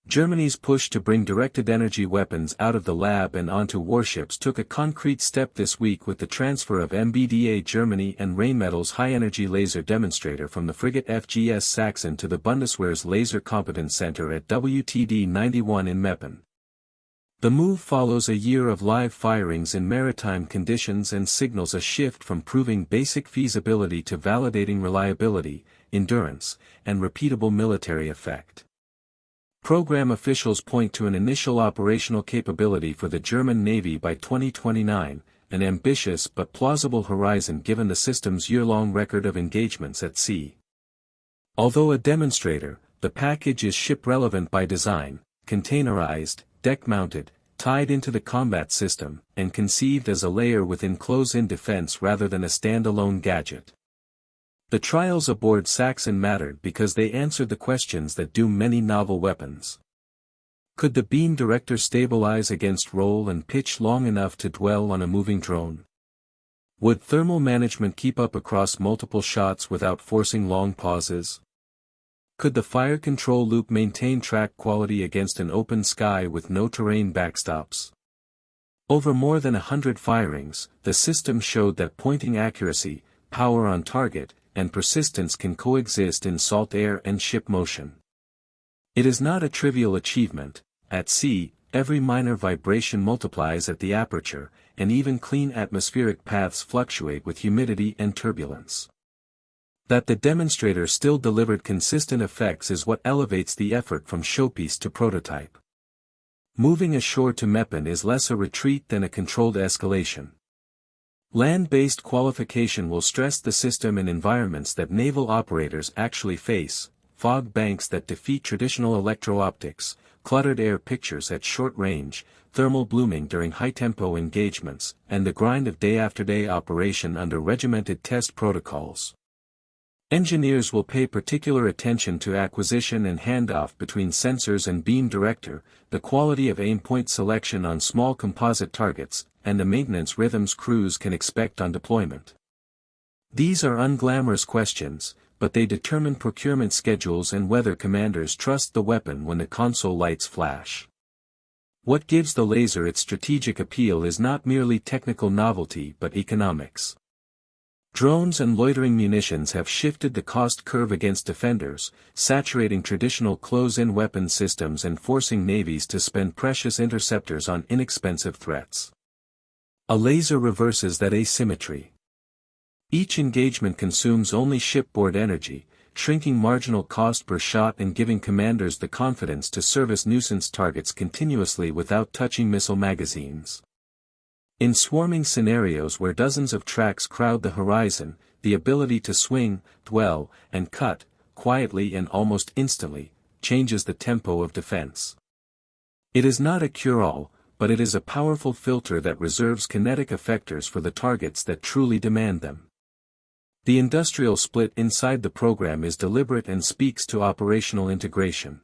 Germany's push to bring directed energy weapons out of the lab and onto warships took a concrete step this week with the transfer of MBDA Germany and Rheinmetall's high-energy laser demonstrator from the frigate FGS Sachsen to the Bundeswehr's Laser Competence Center at WTD 91 in Meppen. The move follows a year of live firings in maritime conditions and signals a shift from proving basic feasibility to validating reliability, endurance, and repeatable military effect. Program officials point to an initial operational capability for the German Navy by 2029, an ambitious but plausible horizon given the system's year-long record of engagements at sea. Although a demonstrator, the package is ship-relevant by design, containerized, deck-mounted, tied into the combat system, and conceived as a layer within close-in defense rather than a stand-alone gadget. The trials aboard Sachsen mattered because they answered the questions that doom many novel weapons. Could the beam director stabilize against roll and pitch long enough to dwell on a moving drone? Would thermal management keep up across multiple shots without forcing long pauses? Could the fire control loop maintain track quality against an open sky with no terrain backstops? Over more than 100 firings, the system showed that pointing accuracy, power on target, and persistence can coexist in salt air and ship motion. It is not a trivial achievement. At sea, every minor vibration multiplies at the aperture, and even clean atmospheric paths fluctuate with humidity and turbulence. That the demonstrator still delivered consistent effects is what elevates the effort from showpiece to prototype. Moving ashore to Meppen is less a retreat than a controlled escalation. Land-based qualification will stress the system in environments that naval operators actually face: fog banks that defeat traditional electro-optics, cluttered air pictures at short range, thermal blooming during high-tempo engagements, and the grind of day-after-day operation under regimented test protocols. Engineers will pay particular attention to acquisition and handoff between sensors and beam director, the quality of aimpoint selection on small composite targets, and the maintenance rhythms crews can expect on deployment. These are unglamorous questions, but they determine procurement schedules and whether commanders trust the weapon when the console lights flash. What gives the laser its strategic appeal is not merely technical novelty but economics. Drones and loitering munitions have shifted the cost curve against defenders, saturating traditional close-in weapon systems and forcing navies to spend precious interceptors on inexpensive threats. A laser reverses that asymmetry. Each engagement consumes only shipboard energy, shrinking marginal cost per shot and giving commanders the confidence to service nuisance targets continuously without touching missile magazines. In swarming scenarios where dozens of tracks crowd the horizon, the ability to swing, dwell, and cut, quietly and almost instantly, changes the tempo of defense. It is not a cure-all, but it is a powerful filter that reserves kinetic effectors for the targets that truly demand them. The industrial split inside the program is deliberate and speaks to operational integration.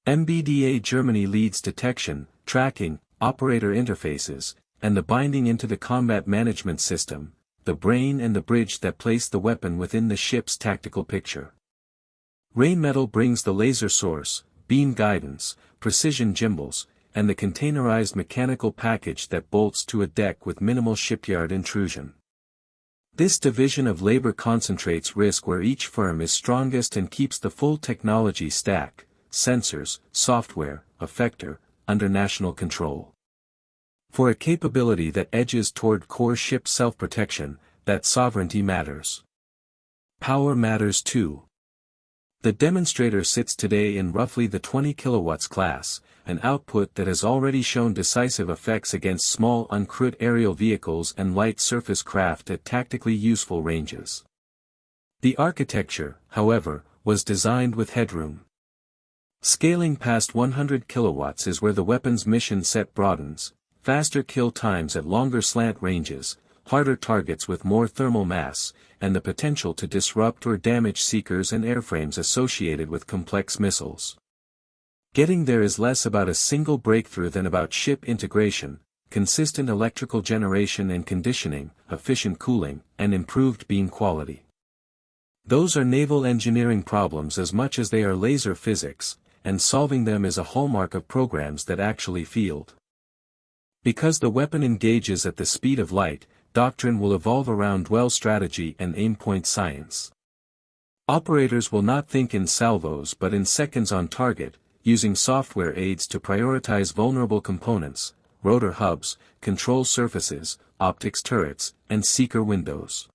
MBDA Germany leads detection, tracking, operator interfaces, and the binding into the combat management system, the brain and the bridge that place the weapon within the ship's tactical picture. Rheinmetall brings the laser source, beam guidance, precision gimbals, and the containerized mechanical package that bolts to a deck with minimal shipyard intrusion. This division of labor concentrates risk where each firm is strongest and keeps the full technology stack, sensors, software, effector, under national control. For a capability that edges toward core ship self-protection, that sovereignty matters. Power matters too. The demonstrator sits today in roughly the 20 kilowatts class, an output that has already shown decisive effects against small uncrewed aerial vehicles and light surface craft at tactically useful ranges. The architecture, however, was designed with headroom. Scaling past 100 kilowatts is where the weapon's mission set broadens: faster kill times at longer slant ranges, harder targets with more thermal mass, and the potential to disrupt or damage seekers and airframes associated with complex missiles. Getting there is less about a single breakthrough than about ship integration, consistent electrical generation and conditioning, efficient cooling, and improved beam quality. Those are naval engineering problems as much as they are laser physics, and solving them is a hallmark of programs that actually field. Because the weapon engages at the speed of light, doctrine will evolve around dwell strategy and aimpoint science. Operators will not think in salvos but in seconds on target, using software aids to prioritize vulnerable components, rotor hubs, control surfaces, optics turrets, and seeker windows.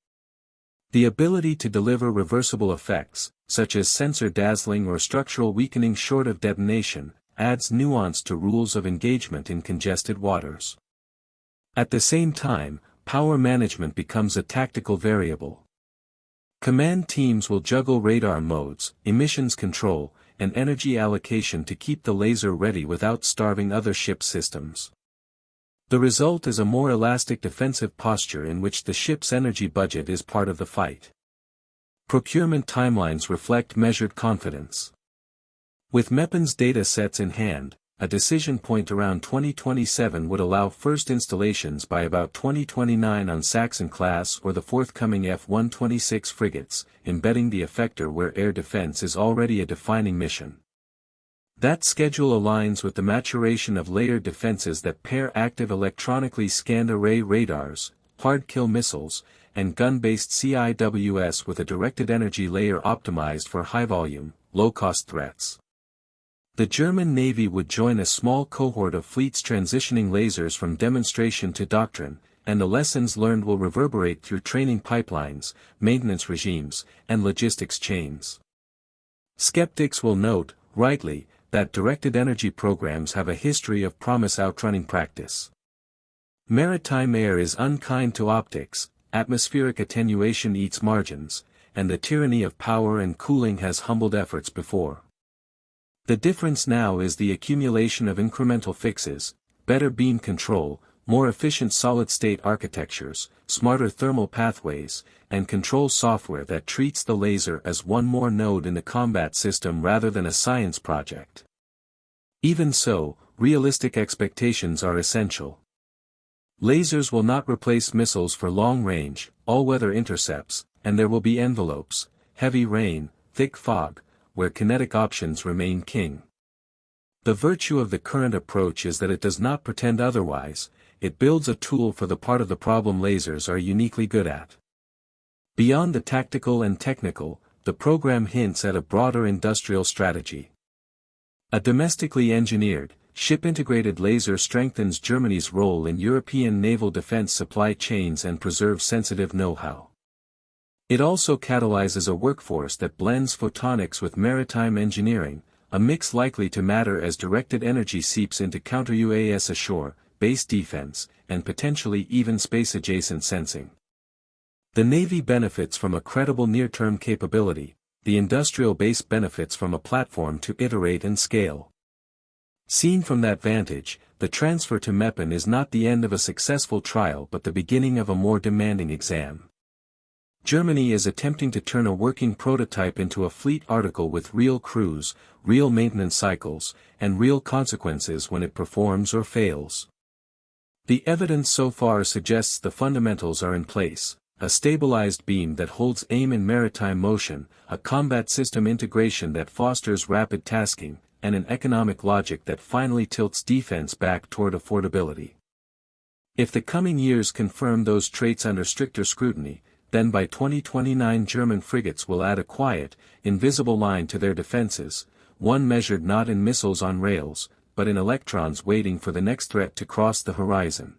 The ability to deliver reversible effects, such as sensor dazzling or structural weakening short of detonation, adds nuance to rules of engagement in congested waters. At the same time, power management becomes a tactical variable. Command teams will juggle radar modes, emissions control, and energy allocation to keep the laser ready without starving other ship systems. The result is a more elastic defensive posture in which the ship's energy budget is part of the fight. Procurement timelines reflect measured confidence. With Meppen's data sets in hand, a decision point around 2027 would allow first installations by about 2029 on Sachsen class or the forthcoming F-126 frigates, embedding the effector where air defense is already a defining mission. That schedule aligns with the maturation of layered defenses that pair active electronically scanned array radars, hard-kill missiles, and gun-based CIWS with a directed energy layer optimized for high-volume, low-cost threats. The German Navy would join a small cohort of fleets transitioning lasers from demonstration to doctrine, and the lessons learned will reverberate through training pipelines, maintenance regimes, and logistics chains. Skeptics will note, rightly, that directed energy programs have a history of promise outrunning practice. Maritime air is unkind to optics, atmospheric attenuation eats margins, and the tyranny of power and cooling has humbled efforts before. The difference now is the accumulation of incremental fixes, better beam control, more efficient solid-state architectures, smarter thermal pathways, and control software that treats the laser as one more node in the combat system rather than a science project. Even so, realistic expectations are essential. Lasers will not replace missiles for long-range, all-weather intercepts, and there will be envelopes, heavy rain, thick fog, where kinetic options remain king. The virtue of the current approach is that it does not pretend otherwise, it builds a tool for the part of the problem lasers are uniquely good at. Beyond the tactical and technical, the program hints at a broader industrial strategy. A domestically engineered, ship-integrated laser strengthens Germany's role in European naval defense supply chains and preserves sensitive know-how. It also catalyzes a workforce that blends photonics with maritime engineering, a mix likely to matter as directed energy seeps into counter-UAS ashore, base defense, and potentially even space-adjacent sensing. The Navy benefits from a credible near-term capability, the industrial base benefits from a platform to iterate and scale. Seen from that vantage, the transfer to Meppen is not the end of a successful trial but the beginning of a more demanding exam. Germany is attempting to turn a working prototype into a fleet article with real crews, real maintenance cycles, and real consequences when it performs or fails. The evidence so far suggests the fundamentals are in place, a stabilized beam that holds aim in maritime motion, a combat system integration that fosters rapid tasking, and an economic logic that finally tilts defense back toward affordability. If the coming years confirm those traits under stricter scrutiny, then by 2029 German frigates will add a quiet, invisible line to their defenses, one measured not in missiles on rails, but in electrons waiting for the next threat to cross the horizon.